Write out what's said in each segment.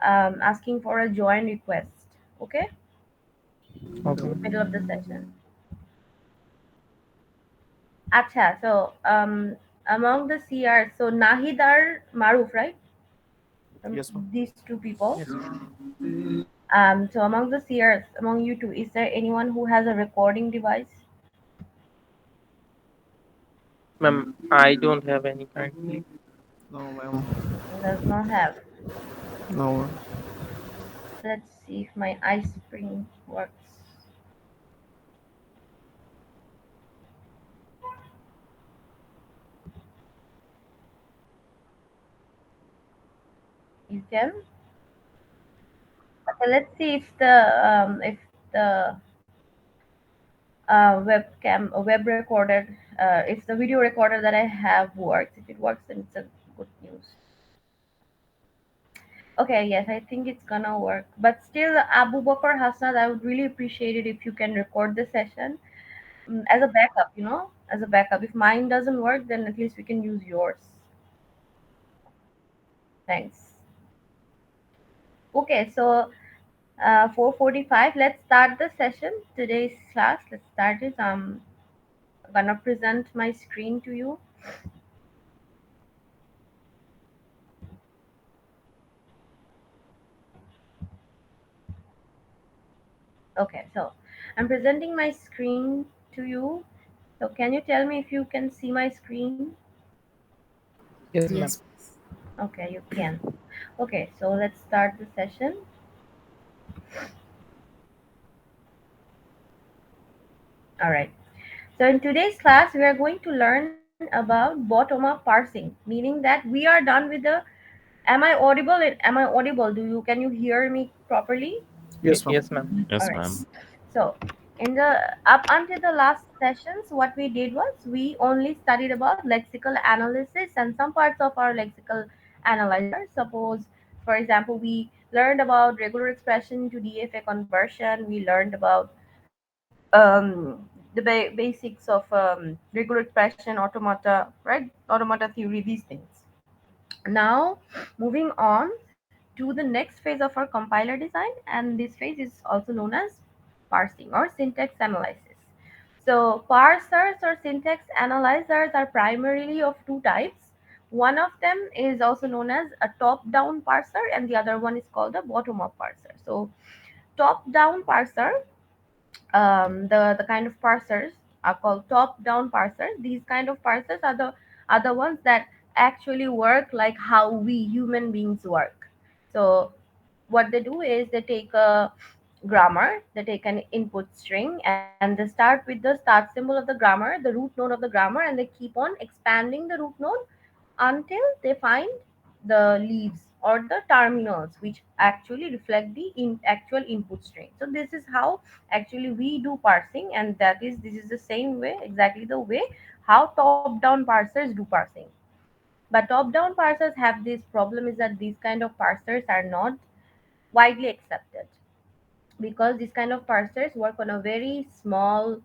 asking for a join request. Okay, Okay. middle of the session. Acha, so among the CRs, so Nahid are Maruf, right? Yes, ma'am. These two people. Yes. So among the CRs, among you two, is there anyone who has a recording device? Ma'am, I don't have any currently. No, ma'am. Does not have. No, ma'am. Let's see if my ice spring works. You can. Okay, let's see if the web recorder, if the video recorder that I have works. If it works, then it's a good news. Okay, yes, I think it's gonna work. But still, Abu Bakr Hasnad, I would really appreciate it if you can record the session as a backup. As a backup. If mine doesn't work, then at least we can use yours. Thanks. Okay, so 4:45. Let's start the session. Today's class. Let's start it. I'm gonna present my screen to you. Okay, so I'm presenting my screen to you. So can you tell me if you can see my screen? Yes, ma'am. Yes. Okay, you can. Okay, so let's start the session. All right. So in today's class, we are going to learn about bottom-up parsing, meaning that we are done with the. Am I audible? Am I audible? Can you hear me properly? Yes, ma'am. Yes, ma'am. All Yes, right. ma'am. So, in the up until the last sessions, what we did was we only studied about lexical analysis and some parts of our lexical analyzer. Suppose, for example, we learned about regular expression to DFA conversion. We learned about the basics of regular expression, automata, right? Automata theory, these things. Now, moving on to the next phase of our compiler design, and this phase is also known as parsing or syntax analysis. So, parsers or syntax analyzers are primarily of two types. One of them is also known as a top down parser, and the other one is called a bottom up parser. So, top down parser, the kind of parsers are called top down parsers. These kind of parsers are the ones that actually work like how we human beings work. So what they do is they take a grammar, they take an input string, and they start with the start symbol of the grammar, the root node of the grammar, and they keep on expanding the root node until they find the leaves or the terminals which actually reflect the actual input string. So this is how actually we do parsing, and this is the same way, exactly the way how top down parsers do parsing. But top down parsers have this problem, is that these kind of parsers are not widely accepted, because these kind of parsers work on a very small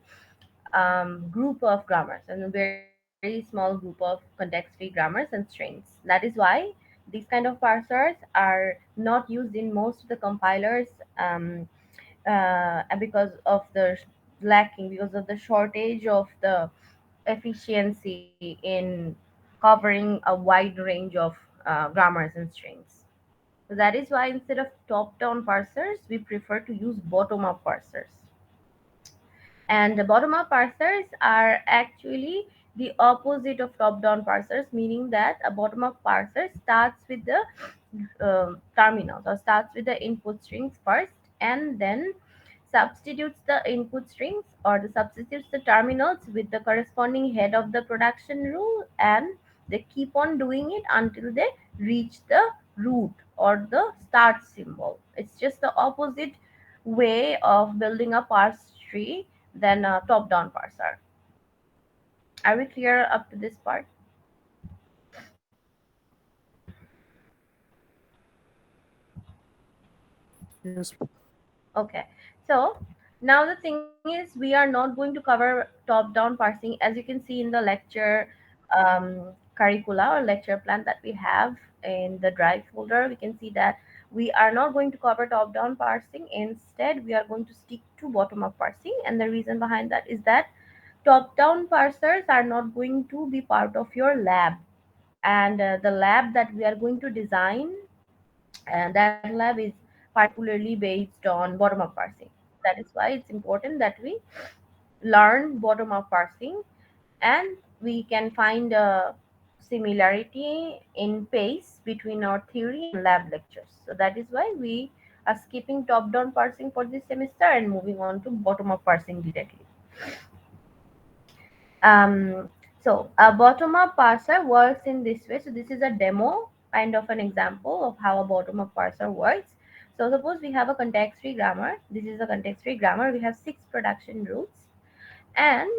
group of grammars and a very small group of context-free grammars and strings. That is why these kind of parsers are not used in most of the compilers, because of the lacking, because of the shortage of the efficiency in covering a wide range of grammars and strings. So that is why instead of top-down parsers, we prefer to use bottom-up parsers. And the bottom-up parsers are actually the opposite of top-down parsers, meaning that a bottom-up parser starts with the terminals, or starts with the input strings first, and then substitutes the input strings, or the substitutes the terminals with the corresponding head of the production rule, and they keep on doing it until they reach the root or the start symbol. It's just the opposite way of building a parse tree than a top-down parser. Are we clear up to this part? Yes. Okay. So now the thing is, we are not going to cover top-down parsing. As you can see in the lecture curricula or lecture plan that we have in the drive folder, we can see that We are not going to cover top down parsing. Instead, we are going to stick to bottom up parsing. And the reason behind that is that top down parsers are not going to be part of your lab. And the lab that we are going to design, and that lab is particularly based on bottom up parsing. That is why it's important that we learn bottom up parsing, and we can find a similarity in pace between our theory and lab lectures. So that is why we are skipping top down parsing for this semester and moving on to bottom up parsing directly. um, so a bottom up parser works in this way. So this is a demo, kind of an example of how a bottom up parser works. So suppose we have a context free grammar. This is a context free grammar. We have 6 production rules, and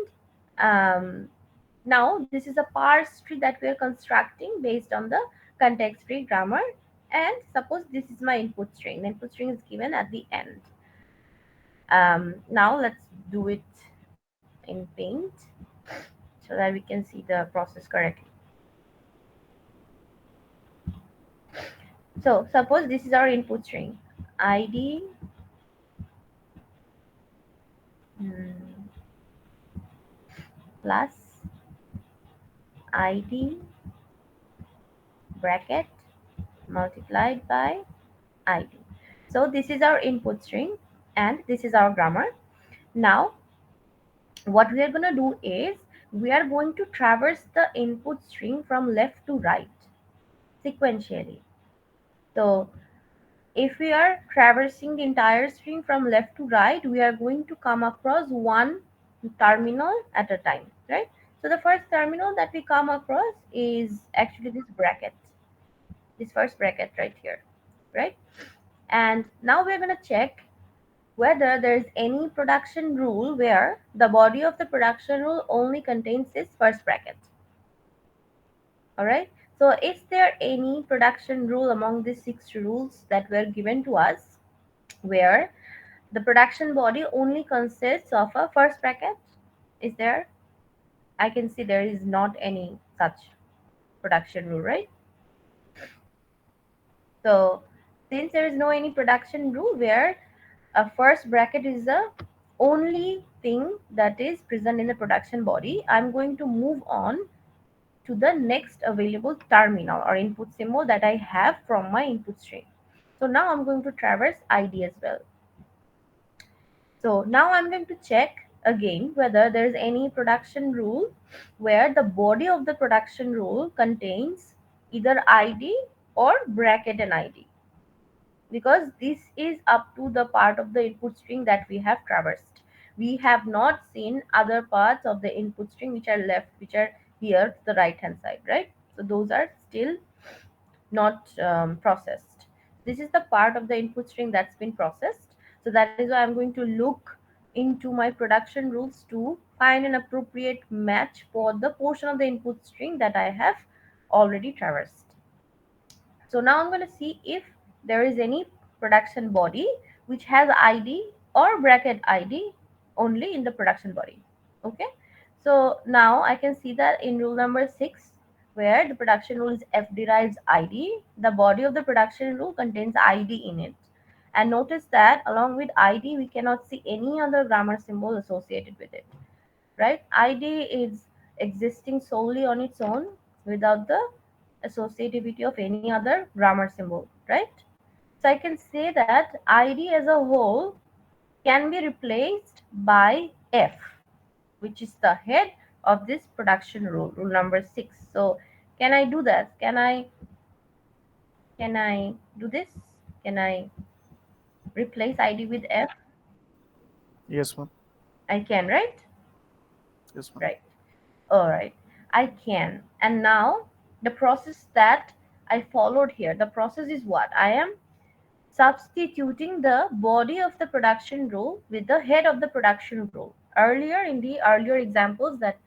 um, now this is a parse tree that we are constructing based on the context free grammar. And suppose this is my input string. The input string is given at the end. Now let's do it in paint so that we can see the process correctly. So suppose this is our input string, id, mm, plus id bracket multiplied by id. So this is our input string and this is our grammar. Now what we are going to do is we are going to traverse the input string from left to right sequentially. So if we are traversing the entire string from left to right, we are going to come across one terminal at a time, right? So the first terminal that we come across is actually this bracket, this first bracket right here, right? And now we're going to check whether there is any production rule where the body of the production rule only contains this first bracket. All right. So is there any production rule among these 6 rules that were given to us where the production body only consists of a first bracket? Is there? I can see there is not any such production rule, right? So since there is no any production rule where a first bracket is the only thing that is present in the production body, I'm going to move on to the next available terminal or input symbol that I have from my input string. So now I'm going to traverse ID as well. So now I'm going to check again whether there is any production rule where the body of the production rule contains either ID or bracket and ID, because this is up to the part of the input string that we have traversed. We have not seen other parts of the input string which are left, which are here to the right hand side, right? So those are still not processed. This is the part of the input string that's been processed. So that is why I'm going to look into my production rules to find an appropriate match for the portion of the input string that I have already traversed. So now I'm going to see if there is any production body which has ID or bracket ID only in the production body. Okay. So now I can see that in rule number 6, where the production rule is F derives ID, the body of the production rule contains ID in it. And notice that along with ID, we cannot see any other grammar symbol associated with it, right? ID is existing solely on its own without the associativity of any other grammar symbol, right? So I can say that ID as a whole can be replaced by F, which is the head of this production rule, rule number 6. So can I do that? Can I do this? Can I replace ID with F? Yes, ma'am. I can, right? Yes, ma'am. Right. All right. I can. And now the process that I followed here, the process is what? I am substituting the body of the production rule with the head of the production rule. Earlier, in the earlier examples that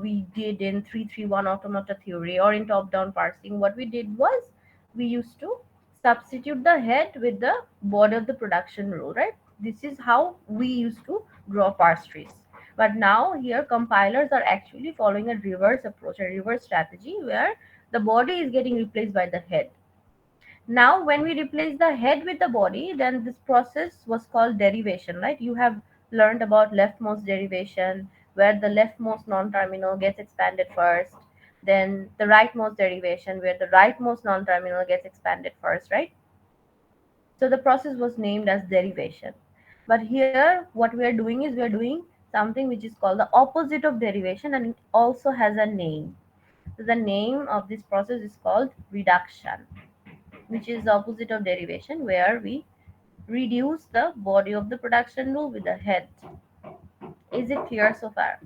we did in 331 automata theory or in top down parsing, what we did was we used to substitute the head with the body of the production rule, right? This is how we used to draw parse trees. But now here compilers are actually following a reverse approach, a reverse strategy where the body is getting replaced by the head. Now, when we replace the head with the body, then this process was called derivation, right? You have learned about leftmost derivation, where the leftmost non-terminal gets expanded first, then the rightmost derivation, where the rightmost non-terminal gets expanded first, right? So the process was named as derivation. But here, what we are doing is we are doing something which is called the opposite of derivation, and it also has a name. So the name of this process is called reduction, which is the opposite of derivation, where we reduce the body of the production rule with the head. Is it clear so far?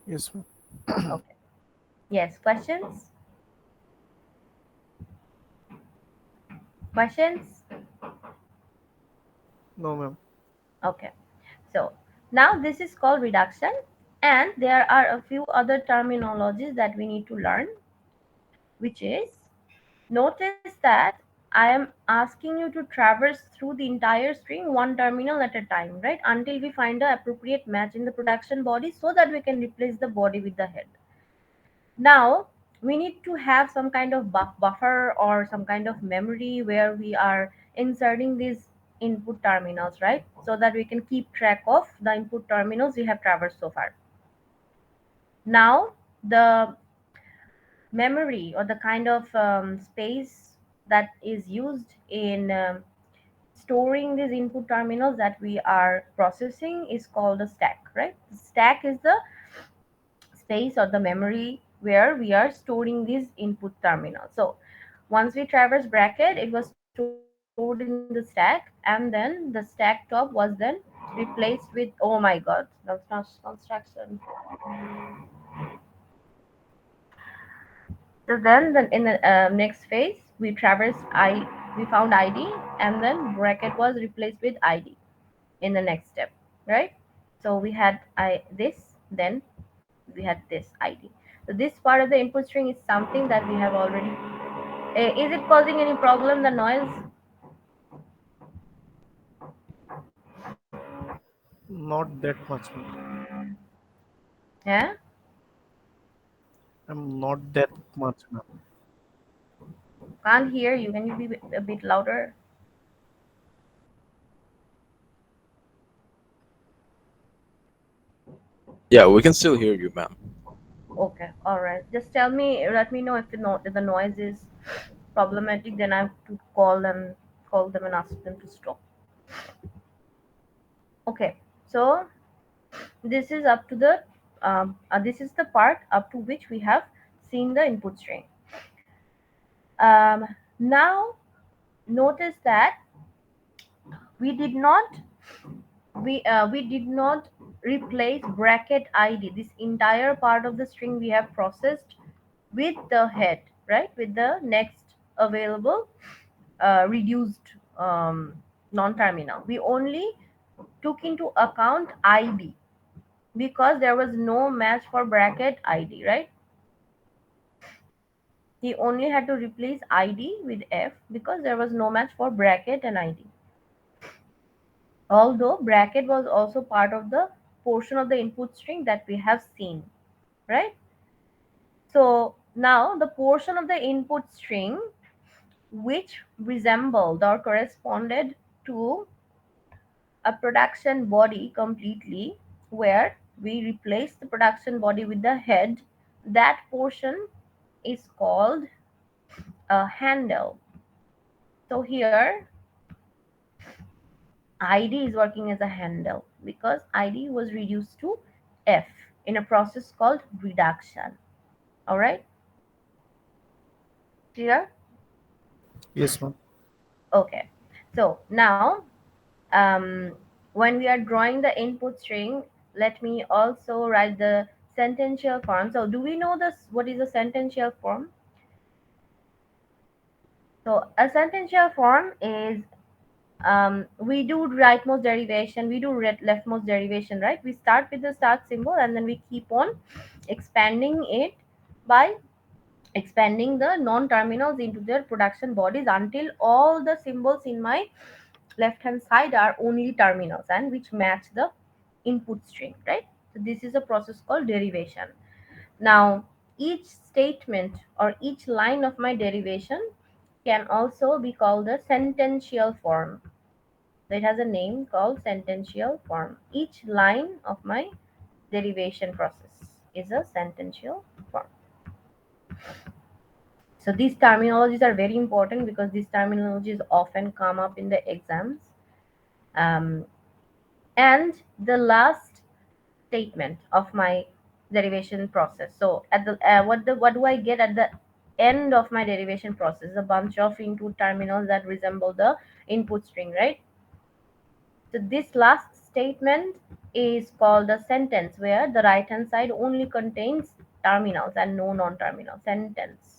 Yes, ma'am. Okay. Yes. Questions? Questions? No, ma'am. Okay. So now this is called reduction, and there are a few other terminologies that we need to learn, which is, notice that I am asking you to traverse through the entire string one terminal at a time, right? Until we find the appropriate match in the production body so that we can replace the body with the head. Now, we need to have some kind of buffer or some kind of memory where we are inserting these input terminals, right? So that we can keep track of the input terminals we have traversed so far. Now, the memory or the kind of space that is used in storing these input terminals that we are processing is called a stack, right? The stack is the space or the memory where we are storing these input terminals. So once we traverse bracket, it was stored in the stack, and then the stack top was then replaced with, oh my god, that's not construction. So then in the next phase, we traversed we found ID, and then bracket was replaced with ID in the next step, right? So we had this, then we had this ID. So this part of the input string is something that we have already. Is it causing any problem? The noise? Not that much, ma'am. Yeah, Not that much, ma'am. can't hear you. Can you be a bit louder? Yeah, we can still hear you, ma'am. Okay, all right. Just tell me, let me know if if the noise is problematic. Then I have to call them and ask them to stop. Okay, so this is up to the this is the part up to which we have seen the input string. Now notice that we did not we did not replace bracket id. This entire part of the string we have processed with the head, right, with the next available reduced non-terminal. We only took into account id because there was no match for bracket id, right? He only had to replace id with f because there was no match for bracket and id, although bracket was also part of the portion of the input string that we have seen, right? So now the portion of the input string which resembled or corresponded to a production body completely, where we replace the production body with the head, that portion is called a handle. So here id is working as a handle because id was reduced to f in a process called reduction. All right, clear? Yes, ma'am. Okay, so now when we are drawing the input string, let me also write the sentential form. So do we know this, what is a sentential form? So a sentential form is, we do rightmost derivation, we do leftmost derivation, right? We start with the start symbol and then we keep on expanding it by expanding the non-terminals into their production bodies until all the symbols in my left hand side are only terminals and which match the input string, right? So this is a process called derivation. Now each statement or each line of my derivation can also be called the sentential form. So it has a name called sentential form. Each line of my derivation process is a sentential form. So these terminologies are very important because these terminologies often come up in the exams. Um, and the last statement of my derivation process. So at the what do I get at the end of my derivation process? A bunch of input terminals that resemble the input string, right? So this last statement is called a sentence, where the right hand side only contains terminals and no non-terminal sentence.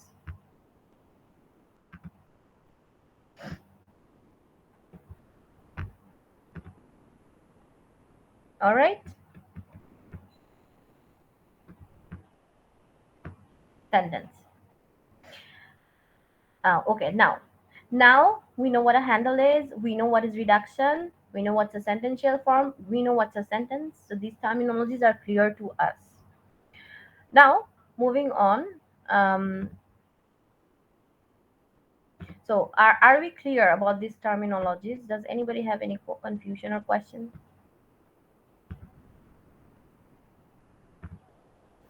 All right, sentence. Okay, now we know what a handle is. We know what is reduction. We know what's a sentential form. We know what's a sentence. So these terminologies are clear to us. Now, moving on. Um, so are we clear about these terminologies? Does anybody have any confusion or question?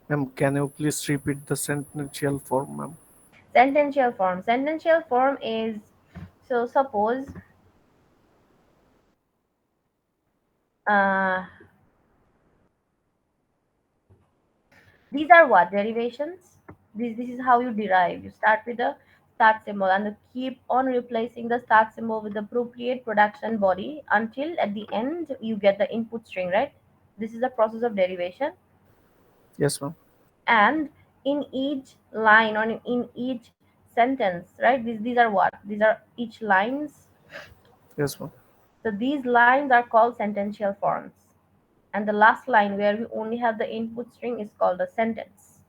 Ma'am, can you please repeat the sentential form, ma'am? Sentential form. Sentential form is, so suppose uh, these are what derivations. This is how you derive. You start with the start symbol and you keep on replacing the start symbol with the appropriate production body until at the end you get the input string, right? This is the process of derivation. Yes, ma'am. And in each line or in each sentence, right? These are what? These are each lines. Yes, ma'am. So these lines are called sentential forms. And the last line where we only have the input string is called a sentence.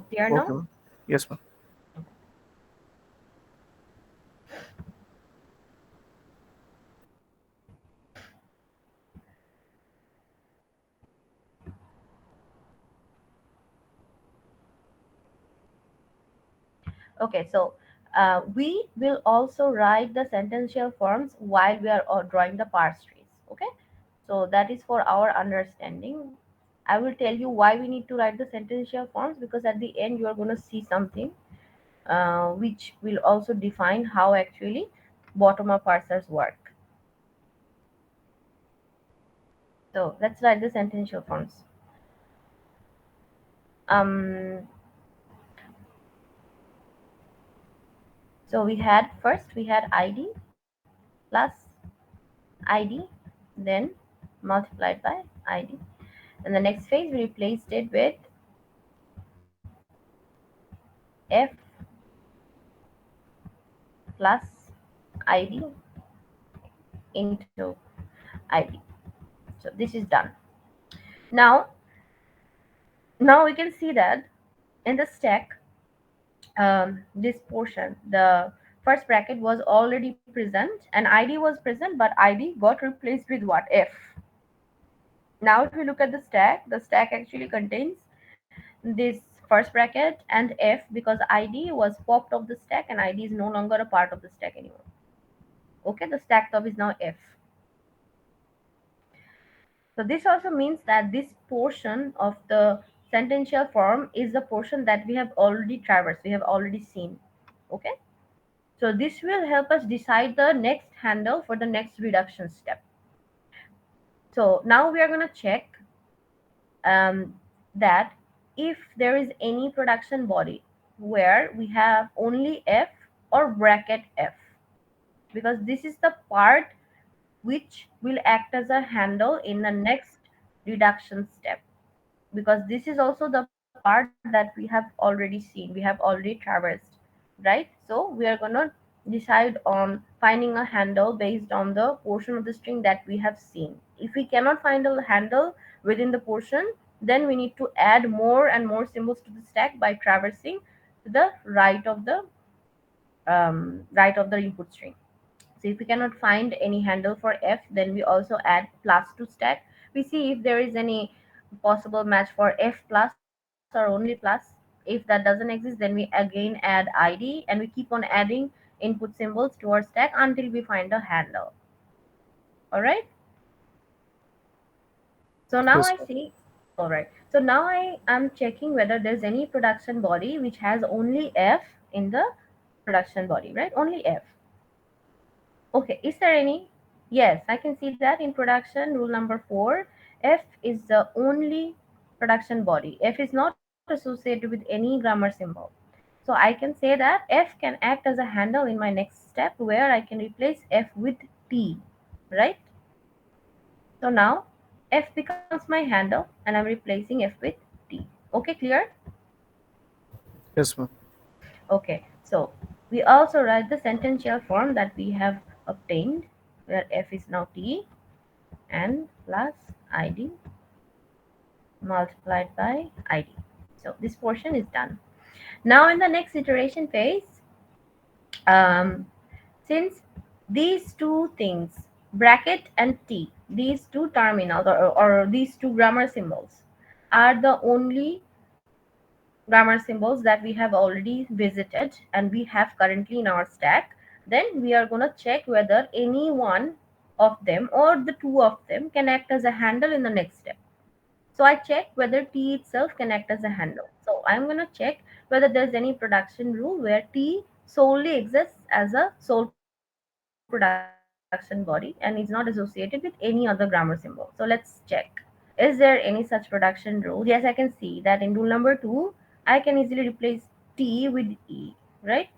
Clear Okay, now? ma'am. Yes, ma'am. Okay, so we will also write the sentential forms while we are drawing the parse trees. Okay, so that is for our understanding. I will tell you why we need to write the sentential forms, because at the end you are going to see something which will also define how actually bottom up parsers work. So let's write the sentential forms. Um, so we had first we had ID plus ID, then multiplied by ID. In the next phase, we replaced it with F plus ID into ID. So this is done. Now, now we can see that in the stack, this portion, the first bracket was already present and ID was present, but ID got replaced with what? F. Now, if we look at the stack actually contains this first bracket and F, because ID was popped off the stack and ID is no longer a part of the stack anymore. Okay, the stack top is now F. So this also means that this portion of the sentential form is the portion that we have already traversed, we have already seen. Okay, so this will help us decide the next handle for the next reduction step. So now we are going to check that if there is any production body where we have only F or bracket F, because this is the part which will act as a handle in the next reduction step, because this is also the part that we have already seen, we have already traversed, right? So we are going to decide on finding a handle based on the portion of the string that we have seen. If we cannot find a handle within the portion, then we need to add more and more symbols to the stack by traversing to the right of the input string. So if we cannot find any handle for F, then we also add plus to stack. We see if there is any possible match for F plus or only plus. If that doesn't exist, then we again add id, and we keep on adding input symbols to our stack until we find a handle. All right. So now Yes, I ma'am. see. All right. So now I am checking whether there's any production body which has only F in the production body, right? Only F. Okay. Is there any? Yes, I can see that in production rule number 4, F is the only production body. F is not associated with any grammar symbol. So I can say that F can act as a handle in my next step where I can replace F with T, right? So now F becomes my handle and I'm replacing F with T. Okay, clear? Yes, ma'am. Okay, so we also write the sentential form that we have obtained where F is now T and plus ID multiplied by ID. So this portion is done. Now in the next iteration phase, um, since these two things, bracket and T, these two terminals or these two grammar symbols are the only grammar symbols that we have already visited and we have currently in our stack, then we are going to check whether any one of them or the two of them can act as a handle in the next step. So I check whether T itself can act as a handle. So I'm going to check whether there's any production rule where T solely exists as a sole production body and is not associated with any other grammar symbol. So let's check. Is there any such production rule? Yes, I can see that in rule number 2, I can easily replace T with E, right?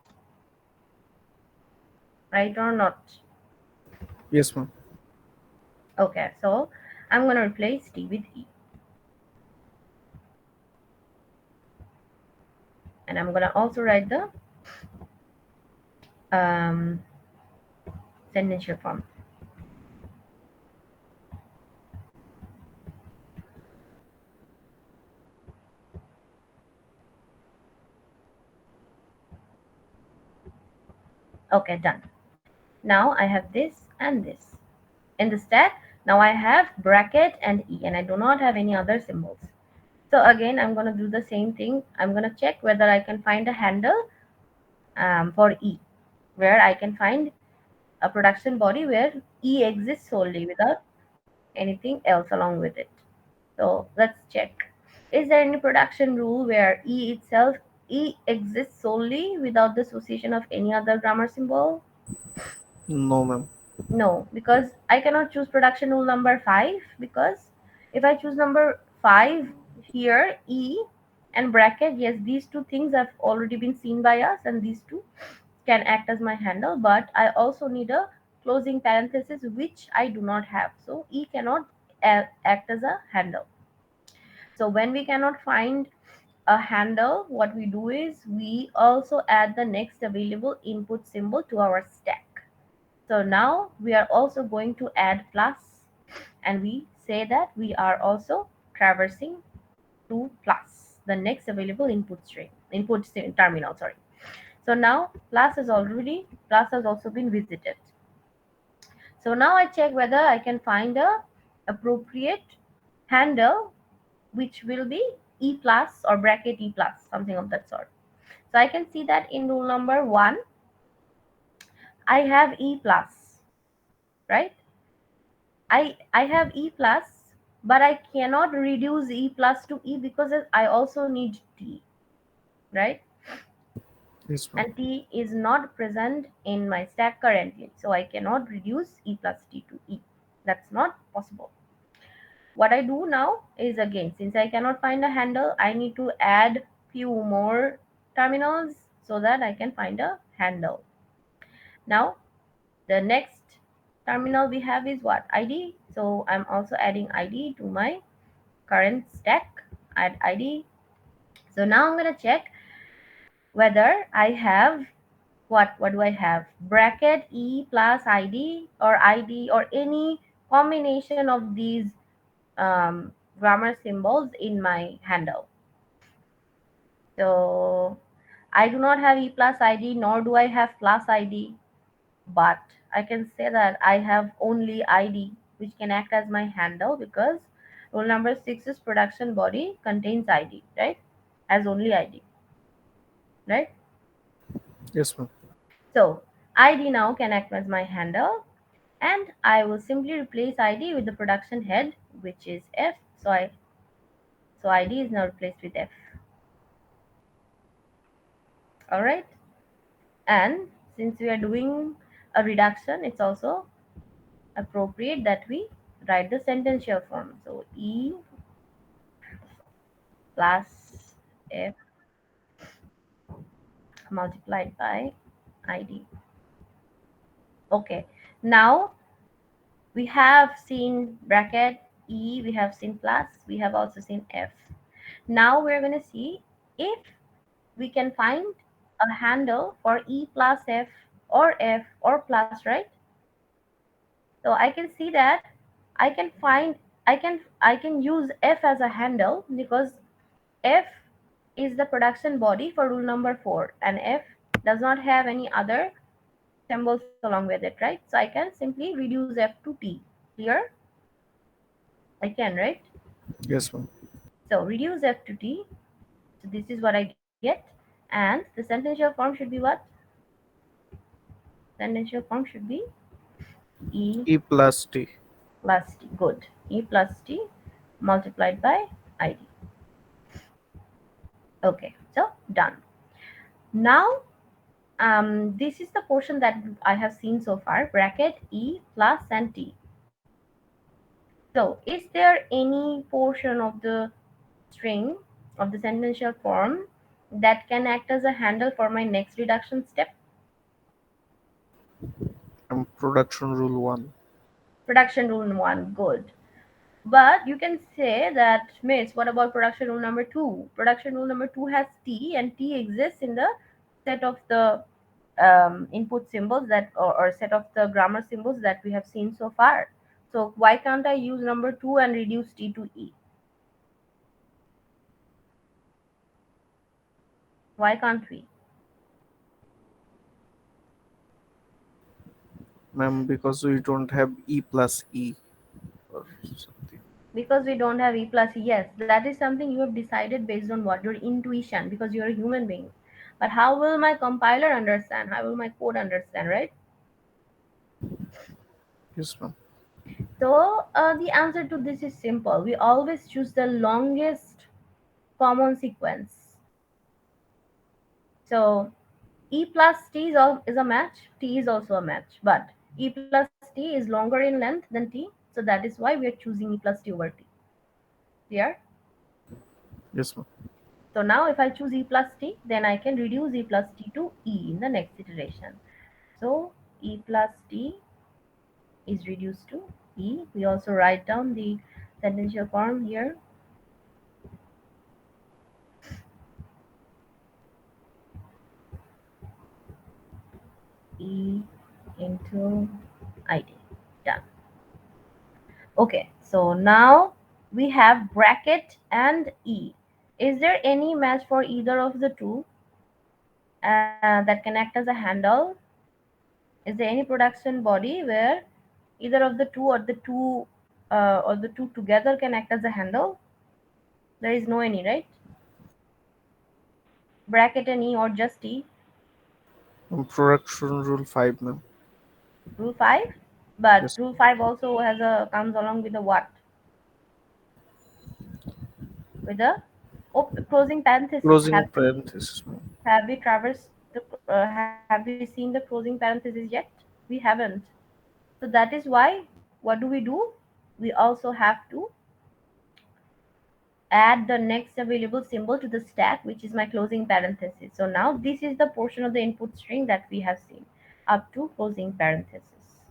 Right or not? Yes, ma'am. Okay, so I'm going to replace T with E. And I'm going to also write the um, sentential form. Okay, done. Now I have this and this. In the stack, now I have bracket and E and I do not have any other symbols. So again, I'm going to do the same thing. I'm going to check whether I can find a handle for E, where I can find a production body where E exists solely without anything else along with it. So let's check. Is there any production rule where E exists solely without the association of any other grammar symbol? No, ma'am. No, because I cannot choose production rule number 5, because if I choose number 5 here, E and bracket, yes, these two things have already been seen by us and these two can act as my handle, but I also need a closing parenthesis which I do not have. So E cannot act as a handle. So when we cannot find a handle, what we do is we also add the next available input symbol to our stack. So now we are also going to add plus, and we say that we are also traversing to plus, the next available terminal, sorry. So now plus has also been visited. So now I check whether I can find a appropriate handle which will be E plus or bracket E plus, something of that sort. So I can see that in rule number 1, I have E plus, right? I have E plus, but I cannot reduce E plus to E because I also need T, right? Yes, ma'am. And T is not present in my stack currently. So I cannot reduce E plus T to E. That's not possible. What I do now is, again, since I cannot find a handle, I need to add few more terminals so that I can find a handle. Now the next terminal we have is what? ID. So I'm also adding ID to my current stack. Add ID. So now I'm going to check whether I have what do I have? Bracket E plus ID or any combination of these grammar symbols in my handle. So I do not have E plus ID, nor do I have plus ID, but I can say that I have only ID, which can act as my handle because rule number 6's production body contains ID, right? As only ID. right? Yes, ma'am. So ID now can act as my handle, and I will simply replace ID with the production head, which is F. So ID is now replaced with F. All right, and since we are doing a reduction, it's also appropriate that we write the sentential form. So E plus F multiplied by ID. Okay, now we have seen bracket E, we have seen plus, we have also seen F. Now we're going to see if we can find a handle for E plus F or plus, right? So I can see that I can find I can use F as a handle because F is the production body for rule number 4, and F does not have any other symbols along with it, right? So I can simply reduce F to T. Clear? I can, right? Yes, ma'am. So reduce F to T. So this is what I get. And the sentential form should be what? Sentential form should be E E plus T. plus T. Good. E plus T multiplied by ID. Okay, so done. Now, this is the portion that I have seen so far, bracket E plus and T. So, is there any portion of the string of the sentential form that can act as a handle for my next reduction step? Production rule 1. Production rule 1, good. But you can say that, Miss, what about production rule number 2? Production rule number 2 has T, and T exists in the set of the input symbols or set of the grammar symbols that we have seen so far. So why can't I use number 2 and reduce T to E? Why can't we? Ma'am, because we don't have E plus E or something. Because we don't have E plus E. Yes, that is something you have decided based on what? Your intuition, because you're a human being. But how will my compiler understand? How will my code understand, right? Yes, ma'am. So the answer to this is simple. We always choose the longest common sequence. So E plus T is a match. T is also a match. But E plus T is longer in length than T. So that is why we are choosing E plus T over T. Clear? Yes, ma'am. So now if I choose E plus T, then I can reduce E plus T to E in the next iteration. So E plus T is reduced to E. We also write down the sentential form here. E into ID. Done. Okay, so now we have bracket and E. Is there any match for either of the two that can act as a handle? Is there any production body where either of the two or the two together can act as a handle? There is no any, right? Bracket and E or just E. Production rule 5, ma'am. Rule 5, but Yes. rule 5 also has a comes along with a what? With a closing parenthesis. Closing parenthesis, ma'am. Have we traversed have we seen the closing parenthesis yet? We haven't. So that is why what do? We also have to add the next available symbol to the stack, which is my closing parenthesis. So now this is the portion of the input string that we have seen up to closing parenthesis.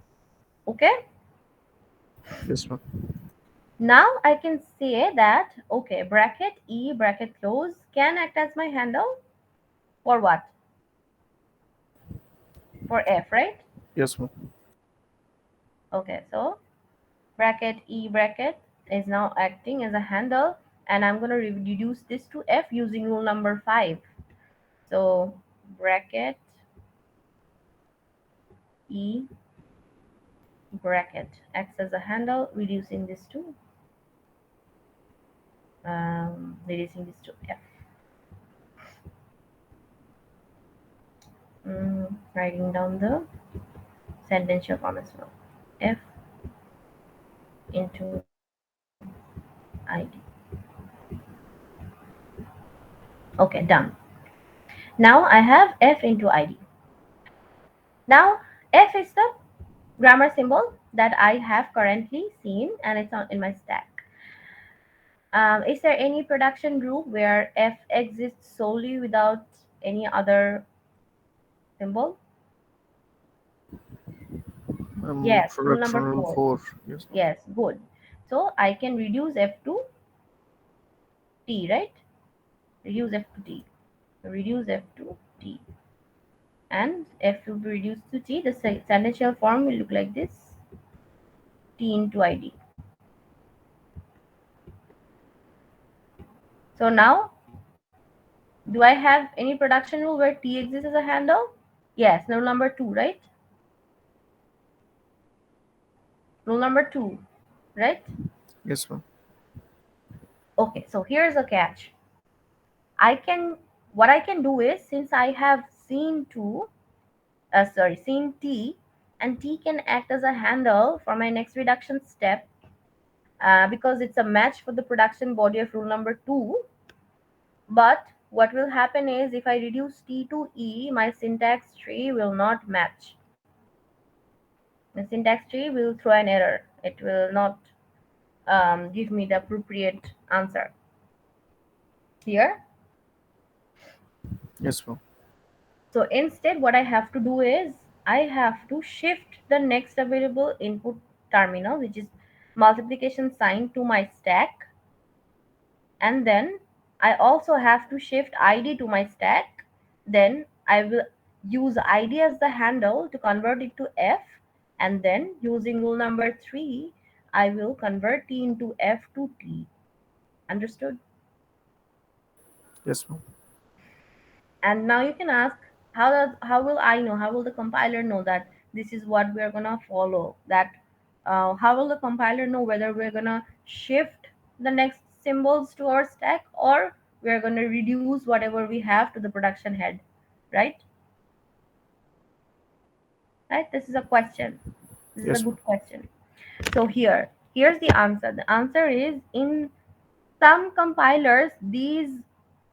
Okay. Yes, ma'am. Now I can say that, okay, bracket E bracket close can act as my handle for what? For F, right? Yes, ma'am. Okay, so bracket E bracket is now acting as a handle, and I'm going to reduce this to F using rule number 5. So bracket E bracket acts as a handle, reducing this to F. Writing down the sentential form as well. F into ID. Okay, done. Now I have F into ID. Now F is the grammar symbol that I have currently seen and it's on in my stack. Is there any production group where F exists solely without any other symbol? Yes, rule Production number rule 4. 4. Yes, ma'am. Yes, good. So I can reduce F to T, right? Reduce F to T. Reduce F to T. And F will be reduced to T. The sentential form will look like this: T into ID. So now, do I have any production rule where T exists as a handle? Yes, rule number 2, right? Rule number 2, right? Yes, ma'am. Okay, so here's a catch. I can, what I can do is, since I have seen T, and T can act as a handle for my next reduction step, because it's a match for the production body of rule number 2. But what will happen is, if I reduce T to E, my syntax tree will not match. The syntax tree will throw an error. It will not give me the appropriate answer. Here. Yes, ma'am. So instead, what I have to do is, I have to shift the next available input terminal, which is multiplication sign, to my stack. And then I also have to shift ID to my stack. Then I will use ID as the handle to convert it to F. And then using rule number 3, I will convert T into F to T. Understood? Yes, ma'am. And now you can ask, how will I know? How will the compiler know that this is what we are gonna follow? That how will the compiler know whether we're gonna shift the next symbols to our stack, or we're gonna reduce whatever we have to the production head, right? Right. This is a question. This is a Yes, ma'am. good question. So here's the answer. The answer is, in some compilers, these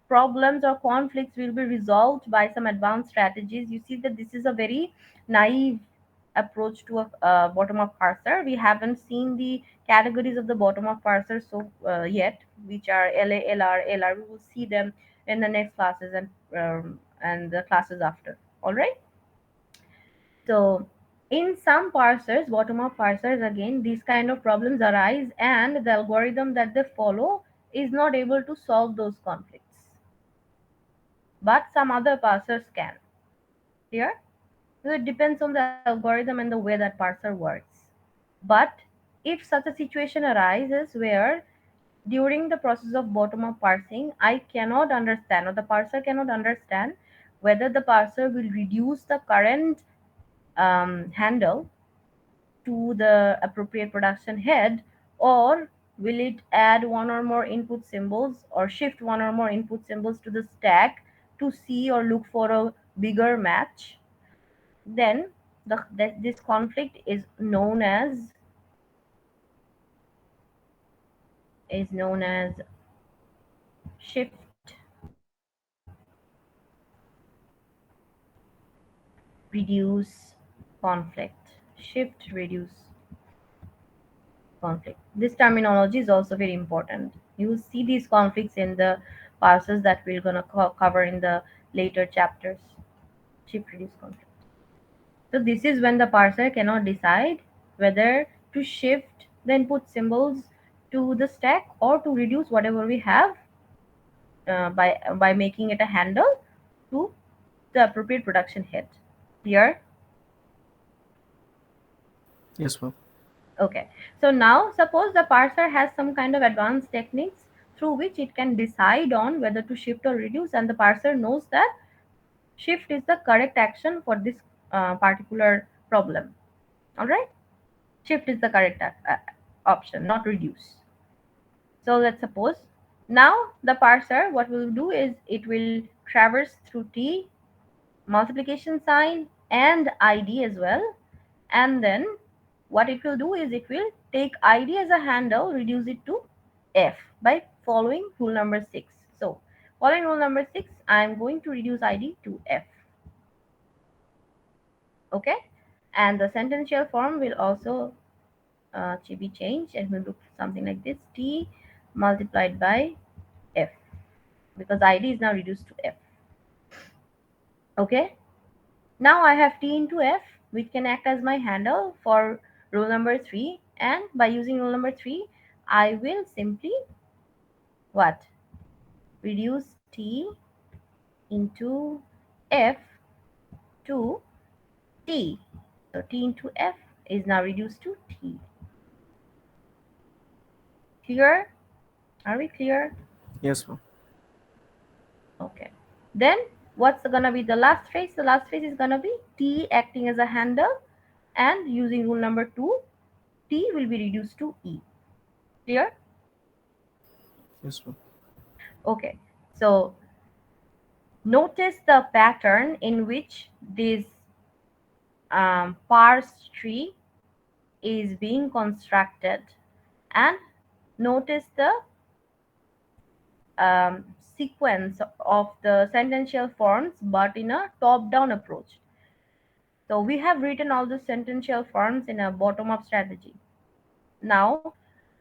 problems or conflicts will be resolved by some advanced strategies. You see that this is a very naive approach to a bottom-up parser. We haven't seen the categories of the bottom-up parser yet, which are LA, LR, LR. We will see them in the next classes and the classes after. All right. So in some parsers, bottom-up parsers, again, these kind of problems arise, and the algorithm that they follow is not able to solve those conflicts. But some other parsers can. Clear? So it depends on the algorithm and the way that parser works. But if such a situation arises where during the process of bottom-up parsing, I cannot understand, or the parser cannot understand, whether the parser will reduce the current handle to the appropriate production head, or will it add one or more input symbols or shift one or more input symbols to the stack to see or look for a bigger match, then this conflict is known as shift reduce conflict. Shift reduce conflict. This terminology is also very important. You will see these conflicts in the parsers that we're going to cover in the later chapters. Shift reduce conflict. So this is when the parser cannot decide whether to shift the input symbols to the stack or to reduce whatever we have by making it a handle to the appropriate production head. Here. Yes, ma'am. Okay. So now suppose the parser has some kind of advanced techniques through which it can decide on whether to shift or reduce, and the parser knows that shift is the correct action for this particular problem. All right. Shift is the correct option, not reduce. So let's suppose now the parser, what will do is, it will traverse through T multiplication sign and ID as well. And then what it will do is it will take ID as a handle, reduce it to F by following rule number 6. So following rule number 6, I am going to reduce ID to F. Okay, and the sentential form will also be changed and will look something like this: T multiplied by F, because ID is now reduced to F. Okay, now I have T into F, which can act as my handle for rule number 3, and by using rule number 3, I will simply what? Reduce T into F to T. So T into F is now reduced to T. Clear? Are we clear? Yes, ma'am. Okay. Then what's gonna be the last phrase? The last phrase is gonna be T acting as a handle, and using rule number 2, T will be reduced to E. Clear? Yes, ma'am. Okay. So notice the pattern in which this parse tree is being constructed, and notice the sequence of the sentential forms but in a top down approach. So we have written all the sentential forms in a bottom up strategy. Now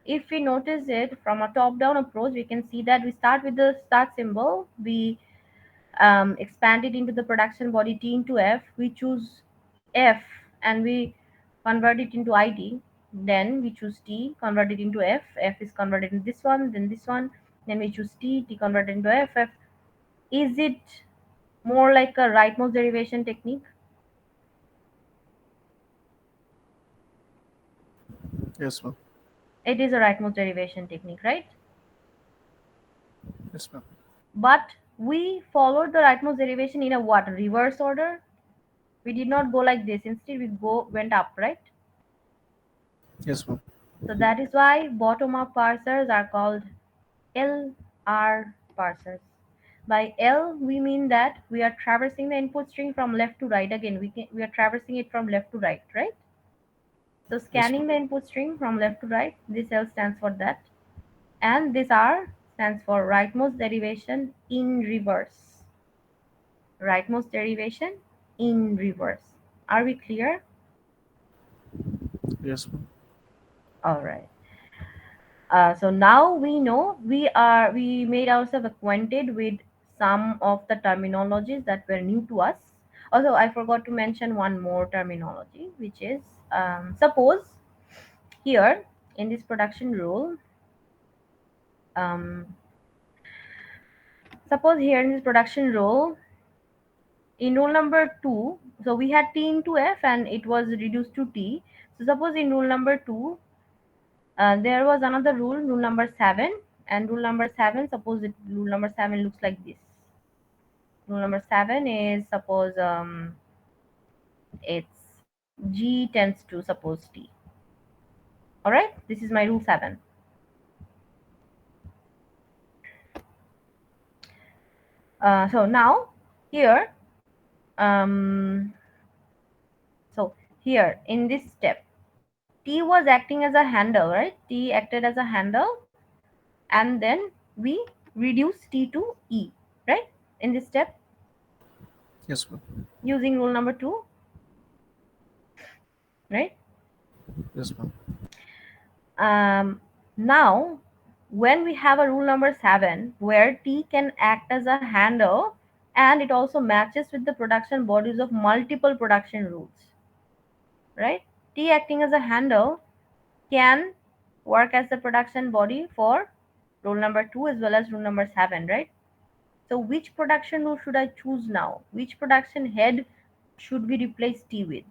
if we notice it from a top down approach, we can see that we start with the start symbol, we expand it into the production body T into F, we choose F and we convert it into ID, then we choose T, convert it into F, F is converted into this one, then we choose T, T converted into F, F. Is it more like a rightmost derivation technique? Yes, ma'am. It is a rightmost derivation technique, right? Yes, ma'am. But we followed the rightmost derivation in a what? Reverse order. We did not go like this. Instead, we went up, right? Yes, ma'am. So that is why bottom-up parsers are called LR parsers. By L, we mean that we are traversing the input string from left to right. Again, we are traversing it from left to right, right? So Yes, scanning ma'am. the input string from left to right. This L stands for that, and this R stands for rightmost derivation in reverse. Rightmost derivation in reverse. Are we clear? Yes, ma'am. All right. So now we know we made ourselves acquainted with some of the terminologies that were new to us. Also, I forgot to mention one more terminology, which is suppose here in this production rule, um, suppose here in this production rule in rule number 2, so we had T into F and it was reduced to T. So suppose in rule number 2, there was another rule, rule number 7, and rule number 7, suppose rule number 7 looks like this. Rule number 7 is suppose it's G tends to suppose T. All right, this is my rule 7. So now here, um, so here in this step, T was acting as a handle, right? T acted as a handle, and then we reduce T to E, right? In this step, Yes, ma'am. using rule number 2, right? Yes, ma'am. Now, when we have a rule number 7 where T can act as a handle and it also matches with the production bodies of multiple production rules, right? T acting as a handle can work as the production body for rule number 2 as well as rule number 7, right? So, which production rule should I choose now? Which production head should we replace T with?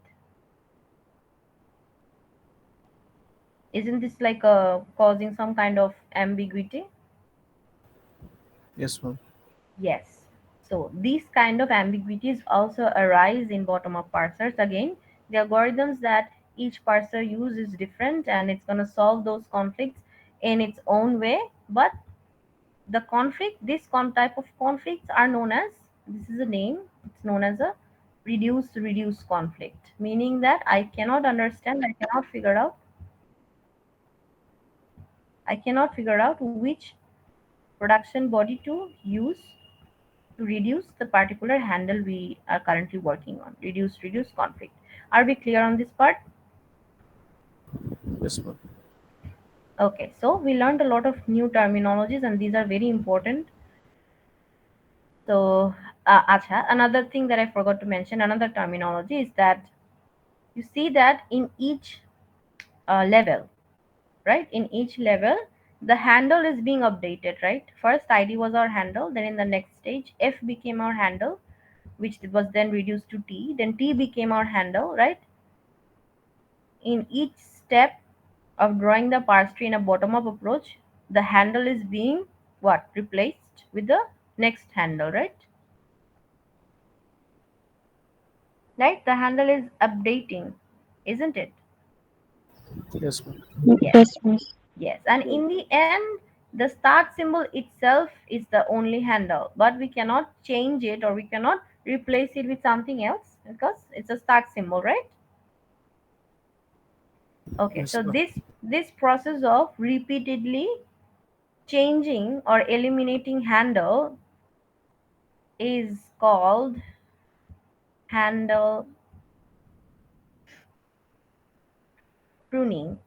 Isn't this like causing some kind of ambiguity? Yes, ma'am. Yes. So these kind of ambiguities also arise in bottom-up parsers. Again, the algorithms that each parser uses is different and it's going to solve those conflicts in its own way. But the conflict, type of conflicts are known as, this is a name, it's known as a reduce conflict, meaning that I cannot figure out which production body to use to reduce the particular handle we are currently working on. Reduce conflict. Are we clear on this part? Yes, ma'am. Okay, so we learned a lot of new terminologies, and these are very important. So, acha, another thing that I forgot to mention, another terminology is that you see that in each level, right? In each level, the handle is being updated, right? First, ID was our handle, then in the next stage, F became our handle, which was then reduced to T, then T became our handle, right? In each step of drawing the parse tree in a bottom up approach, the handle is being what? Replaced with the next handle, right? Right? The handle is updating, isn't it? Yes, ma'am. Yes. Yes, miss. Yes. And in the end, the start symbol itself is the only handle, but we cannot change it or we cannot replace it with something else because it's a start symbol, right? Okay, Yes, so ma'am. this process of repeatedly changing or eliminating handle is called handle pruning.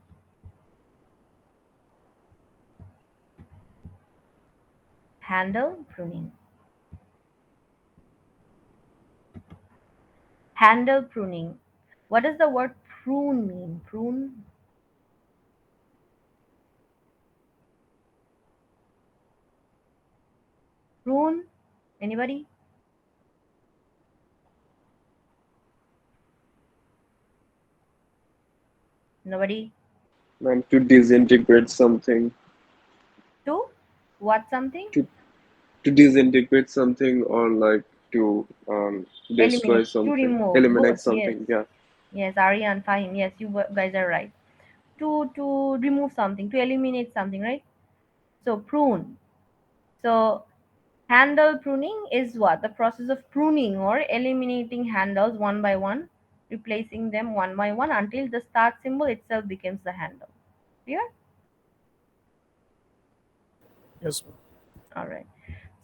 Handle pruning. Handle pruning. What does the word prune mean? Prune? Anybody? Nobody? And to disintegrate something, To what something? to to disintegrate something, or like to destroy Eliminate. To something, remove. eliminate Good. Yes. something. Yeah. Yes, Aryan, fine. Yes, you guys are right. To remove something, to eliminate something, right? So prune. So handle pruning is what? The process of pruning or eliminating handles one by one, replacing them one by one until the start symbol itself becomes the handle. Clear? Yes, ma'am. All right.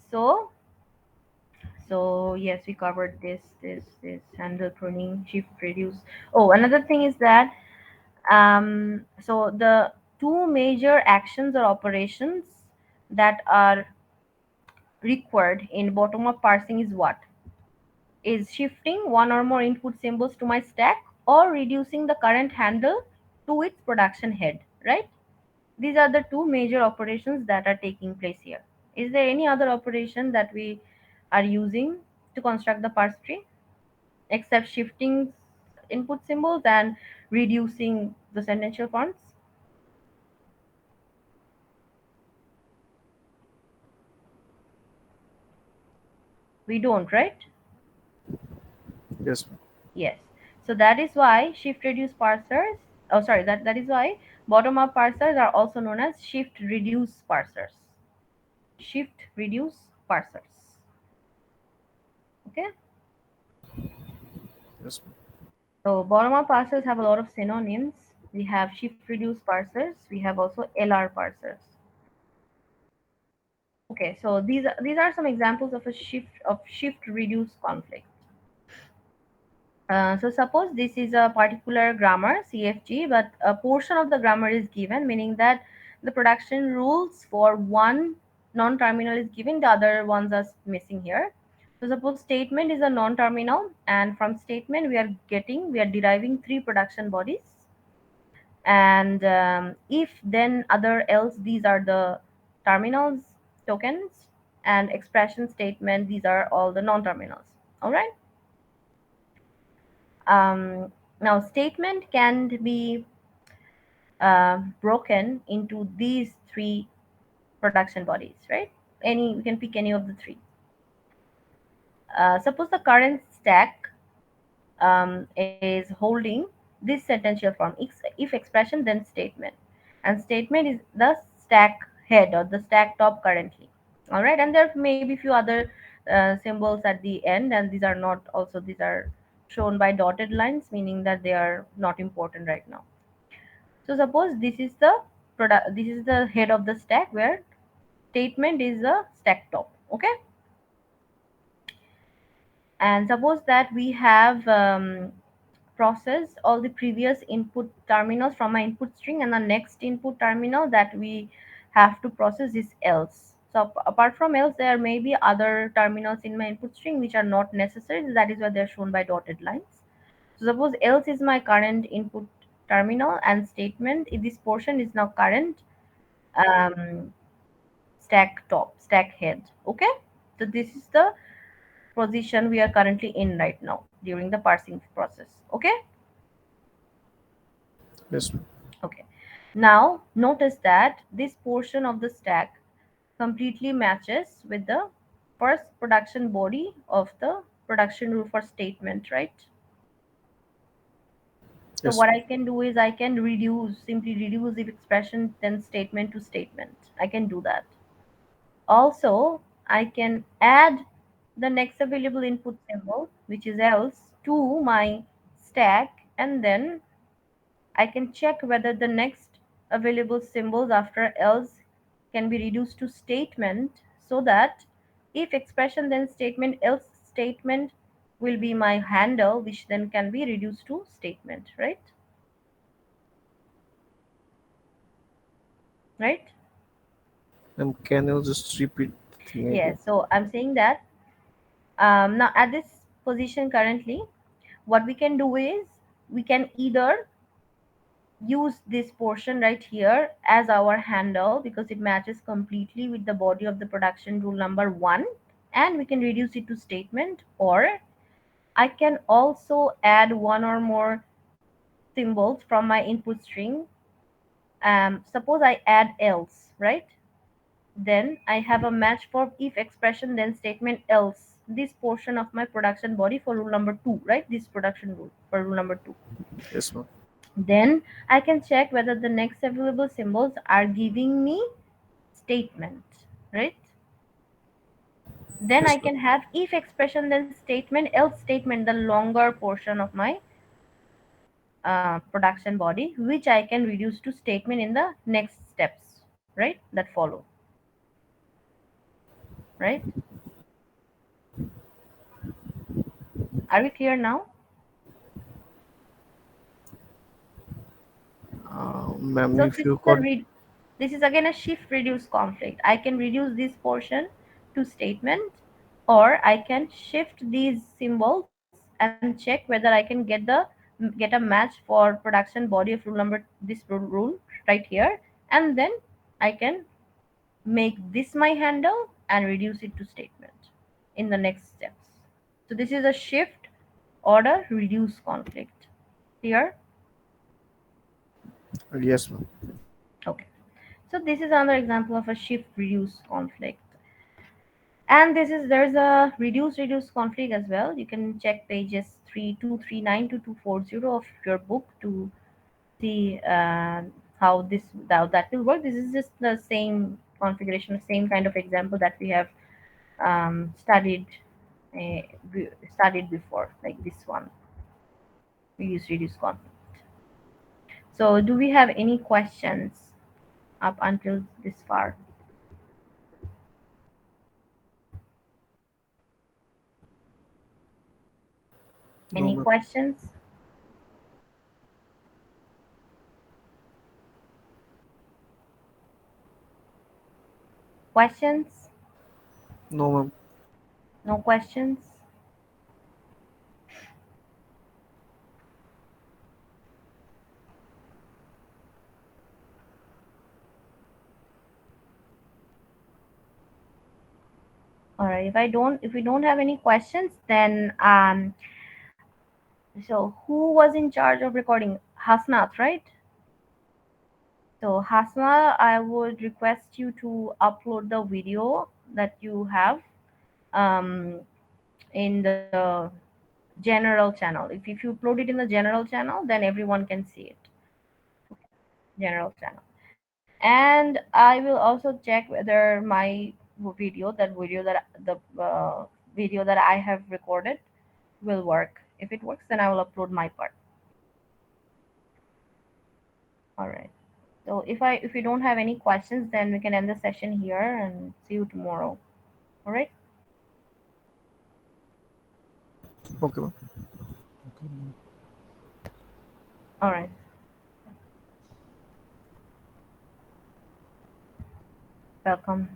So so yes, we covered this handle pruning, shift reduce. Oh, another thing is that so the two major actions or operations that are required in bottom up parsing is what? Is shifting one or more input symbols to my stack or reducing the current handle to its production head, right? These are the two major operations that are taking place here. Is there any other operation that we are using to construct the parse tree except shifting input symbols and reducing the sentential forms? We don't, right? Yes, ma'am. Yes. So that is why shift reduce parsers, oh sorry, that is why bottom up parsers are also known as shift reduce parsers. Shift reduce parsers. Okay. Yes, ma'am. So bottom up parsers have a lot of synonyms. We have shift reduce parsers. We have also LR parsers. Okay, so these are some examples of a shift reduce conflict. So suppose this is a particular grammar CFG, but a portion of the grammar is given, meaning that the production rules for one non-terminal is given, the other ones are missing here. So suppose statement is a non-terminal, and from statement we are deriving three production bodies, and if then other else, these are the terminals tokens, and expression statement, these are all the non-terminals. All right. Now statement can be broken into these three production bodies, right? Any, you can pick any of the three. Suppose the current stack is holding this sentential form, if expression then statement, and statement is the stack head or the stack top currently. All right, and there may be few other symbols at the end, and these are not also, these are shown by dotted lines, meaning that they are not important right now. So suppose this is the product, this is the head of the stack where statement is the stack top. Okay, and suppose that we have processed all the previous input terminals from my input string, and the next input terminal that we have to process is else. So apart from else, there may be other terminals in my input string which are not necessary. That is why they're shown by dotted lines. So suppose else is my current input terminal, and statement in this portion is now current um, stack top, stack head. Okay, so this is the position we are currently in right now during the parsing process. Okay. Yes, ma'am. Okay. Now notice that this portion of the stack completely matches with the first production body of the production rule for statement, right? So Yes, what ma'am. I can do is I can reduce, simply reduce the expression then statement to statement. I can do that. Also, I can add the next available input symbol, which is else, to my stack, and then I can check whether the next available symbols after else can be reduced to statement, so that if expression then statement else statement will be my handle, which then can be reduced to statement, right? Right? And can you just repeat the thing again? Yes. So I'm saying that now at this position currently, what we can do is we can either use this portion right here as our handle because it matches completely with the body of the production rule number 1, and we can reduce it to statement, or I can also add one or more symbols from my input string. Suppose I add else, right? Then I have a match for if expression then statement else, this portion of my production body for rule number 2, right? This production rule for rule number 2. Yes, ma'am. Then I can check whether the next available symbols are giving me statement, right? Then I Yes, ma'am. can have if expression then statement else statement, the longer portion of my production body, which I can reduce to statement in the next steps, right, that follow, right? Are we clear now? Ma'am, So if this you is a could, this is again a shift reduce conflict. I can reduce this portion to statement, or I can shift these symbols and check whether I can get a match for production body of rule number this rule right here, and then I can make this my handle and reduce it to statement in the next steps. So this is a shift order reduce conflict. Clear? yes, ma'am. Okay. So this is another example of a shift reduce conflict. And this is there's a reduce conflict as well. You can check pages 3239 to 240 of your book to see how that will work. This is just the same configuration, same kind of example that we have studied before, like this one, reduce conflict. So do we have any questions up until this far? No, Any ma'am. questions? Questions? No, ma'am. No questions? All right. If we don't have any questions, then so who was in charge of recording? Hasnath, right? So Hasna, I would request you to upload the video that you have um, in the general channel. If you upload it in the general channel, then everyone can see it. General channel. And I will also check whether my video, that video that the video that I have recorded will work If it works, then I will upload my part. All right. So if you don't have any questions, then we can end the session here and see you tomorrow. All right. Okay, ma'am. All right. Welcome.